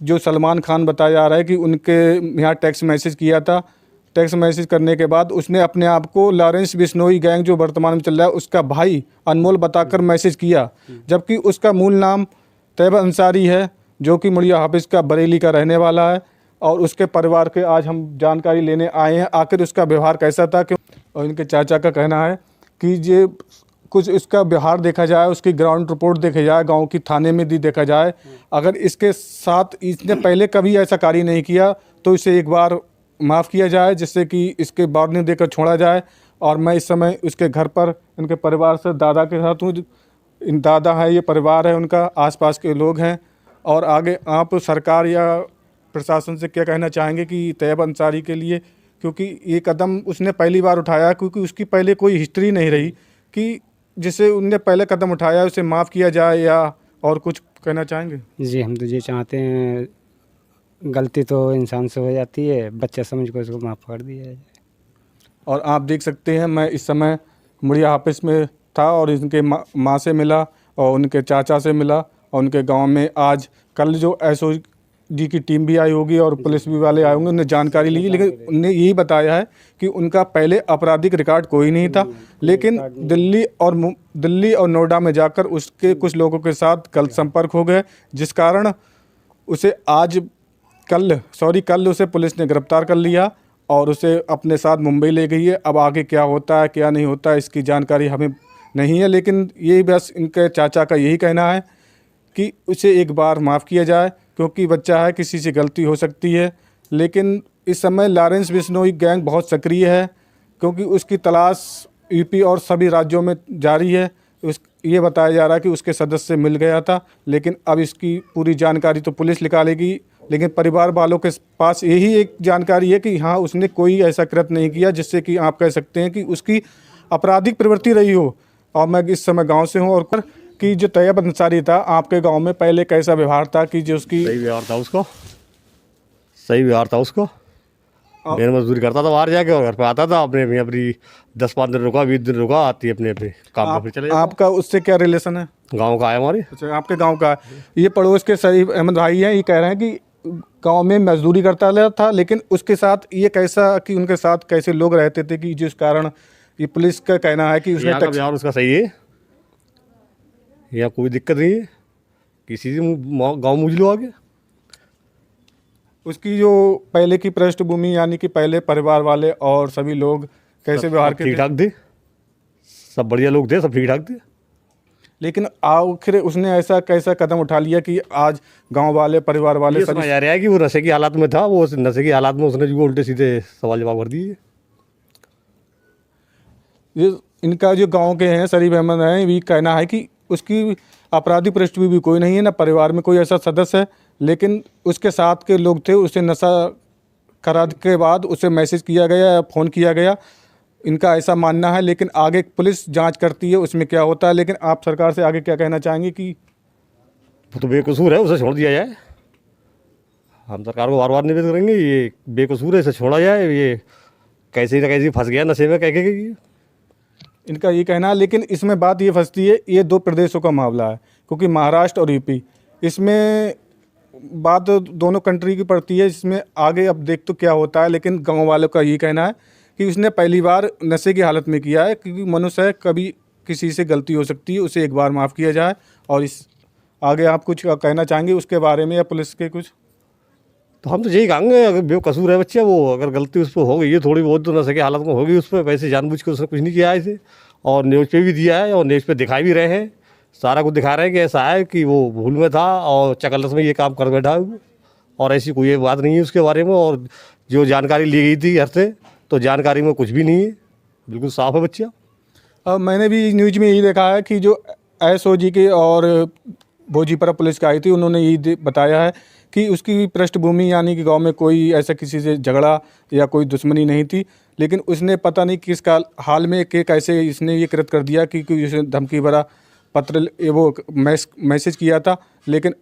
जो सलमान खान बताया जा रहा है कि उनके यहाँ टेक्स्ट मैसेज किया था। टेक्स्ट मैसेज करने के बाद उसने अपने आप को लॉरेंस बिश्नोई गैंग जो वर्तमान में चल रहा है उसका भाई अनमोल बताकर मैसेज किया, जबकि उसका मूल नाम तैयब अंसारी है, जो कि मुड़िया हाफिज़ का बरेली का रहने वाला है। और उसके परिवार के आज हम जानकारी लेने आए हैं, आखिर उसका व्यवहार कैसा था। क्यों और इनके चाचा का कहना है कि ये कुछ इसका व्यवहार देखा जाए, उसकी ग्राउंड रिपोर्ट देखी जाए, गांव की थाने में भी देखा जाए, अगर इसके साथ इसने पहले कभी ऐसा कार्य नहीं किया तो इसे एक बार माफ़ किया जाए, जिससे कि इसके वार्निंग देकर छोड़ा जाए। और मैं इस समय उसके घर पर इनके परिवार से दादा के साथ हूँ। इन दादा है, ये परिवार है उनका, आसपास के लोग हैं। और आगे आप सरकार या प्रशासन से क्या कहना चाहेंगे कि तैयब अंसारी के लिए, क्योंकि ये कदम उसने पहली बार उठाया, क्योंकि उसकी पहले कोई हिस्ट्री नहीं रही कि जिसे उनने पहले कदम उठाया उसे माफ़ किया जाए, या और कुछ कहना चाहेंगे? जी, हम तो ये चाहते हैं, गलती तो इंसान से हो जाती है, बच्चा समझ कर उसको माफ़ कर दिया जाए। और आप देख सकते हैं मैं इस समय मुड़िया हाफिज़ में था और इनके माँ से मिला और उनके चाचा से मिला, और उनके गांव में आज कल जो एसओजी की टीम भी आई होगी और पुलिस भी वाले आए होंगे, उन्हें जानकारी ली, लेकिन उन्हें यही बताया है कि उनका पहले आपराधिक रिकॉर्ड कोई नहीं था, लेकिन दिल्ली और नोएडा में जाकर उसके कुछ लोगों के साथ गलत संपर्क हो गए, जिस कारण उसे कल उसे पुलिस ने गिरफ्तार कर लिया और उसे अपने साथ मुंबई ले गई है। अब आगे क्या होता है क्या नहीं होता है इसकी जानकारी हमें नहीं है, लेकिन ये बस इनके चाचा का यही कहना है कि उसे एक बार माफ़ किया जाए, क्योंकि बच्चा है, किसी से गलती हो सकती है। लेकिन इस समय लॉरेंस बिश्नोई गैंग बहुत सक्रिय है, क्योंकि उसकी तलाश यूपी और सभी राज्यों में जारी है। ये बताया जा रहा है कि उसके सदस्य मिल गया था, लेकिन अब इसकी पूरी जानकारी तो पुलिस निकालेगी। लेकिन परिवार वालों के पास यही एक जानकारी है कि हाँ, उसने कोई ऐसा कृत्य नहीं किया जिससे कि आप कह सकते हैं कि उसकी आपराधिक प्रवृत्ति रही हो। और मैं इस समय गांव से हूं, और कि जो तैयब अंसारी था, आपके गांव में पहले कैसा व्यवहार था कि जो उसकी सही व्यवहार था उसको मेहनत मजदूरी करता था, बाहर जाके और घर पे आता था, अपनी 10-15 दिन रुका, 20 दिन रुका, आती अपने काम पर फिर चले जाता। आपका उससे क्या रिलेशन है? गाँव का है हमारे। अच्छा, आपके गांव का है। ये पड़ोस के शरीफ अहमद भाई हैं, ये कह रहे हैं कि गांव में मजदूरी करता था, लेकिन उसके साथ ये कैसा कि उनके साथ कैसे लोग रहते थे कि जिस कारण ये पुलिस का कहना है कि उसने व्यवहार उसका सही है, यहाँ कोई दिक्कत नहीं है, किसी से गाँव मुझ लो आगे। उसकी जो पहले की पृष्ठभूमि, यानी कि पहले परिवार वाले और सभी लोग कैसे व्यवहार के ठीक ठाक थे, सब बढ़िया लोग थे, सब ठीक ठाक थे। लेकिन आखिर उसने ऐसा कैसा कदम उठा लिया कि आज गांव वाले परिवार वाले समझ आ रहा है कि वो नशे की हालत में था, वो नशे की हालत में उसने जो उल्टे सीधे सवाल जवाब कर दिए। ये इनका जो गांव के हैं शरीफ अहमद हैं, ये कहना है कि उसकी आपराधिक पृष्ठभूमि भी कोई नहीं है, ना परिवार में कोई ऐसा सदस्य है, लेकिन उसके साथ के लोग थे, उसे नशा करा के बाद उसे मैसेज किया गया या फ़ोन किया गया, इनका ऐसा मानना है। लेकिन आगे पुलिस जांच करती है, उसमें क्या होता है। लेकिन आप सरकार से आगे क्या कहना चाहेंगे? कि वो तो बेकसूर है, उसे छोड़ दिया जाए। हम सरकार को बार बार निवेदन करेंगे, ये बेकसूर है, इसे छोड़ा जाए, ये कैसे न कैसे फंस गया नशे में कह के। इनका ये कहना है, लेकिन इसमें बात ये फंसती है, ये 2 प्रदेशों का मामला है, क्योंकि महाराष्ट्र और यूपी, इसमें बात दोनों कंट्री की पड़ती है। इसमें आगे अब देख तो क्या होता है, लेकिन गाँव वालों का ये कहना है कि उसने पहली बार नशे की हालत में किया है, क्योंकि मनुष्य है, कभी किसी से गलती हो सकती है, उसे एक बार माफ़ किया जाए। और इस आगे आप कुछ कहना चाहेंगे उसके बारे में, या पुलिस के कुछ? तो हम तो यही कहेंगे, अगर बेकसूर है बच्चा, वो अगर गलती उस पर हो गई है थोड़ी बहुत, तो नशे की हालत में होगी उस पर, वैसे जानबूझ के उसने कुछ नहीं किया है इसे। और न्यूज़ पे भी दिया है और न्यूज़ पे दिखाई भी रहे हैं, सारा कुछ दिखा रहे हैं कि ऐसा है कि वो भूल में था और चकलस में ये काम कर बैठा है, और ऐसी कोई बात नहीं है उसके बारे में। और जो जानकारी ली गई थी घर से, तो जानकारी में कुछ भी नहीं है, बिल्कुल साफ है बच्चा। मैंने भी न्यूज में यही देखा है कि जो एसओजी के और भोजीपरा पुलिस का आई थी, उन्होंने यही बताया है कि उसकी पृष्ठभूमि, यानी कि गांव में कोई ऐसा किसी से झगड़ा या कोई दुश्मनी नहीं थी, लेकिन उसने पता नहीं किस हाल में कि कैसे इसने ये कृत्य कर दिया कि उसने धमकी भरा पत्र वो मैसेज किया था। लेकिन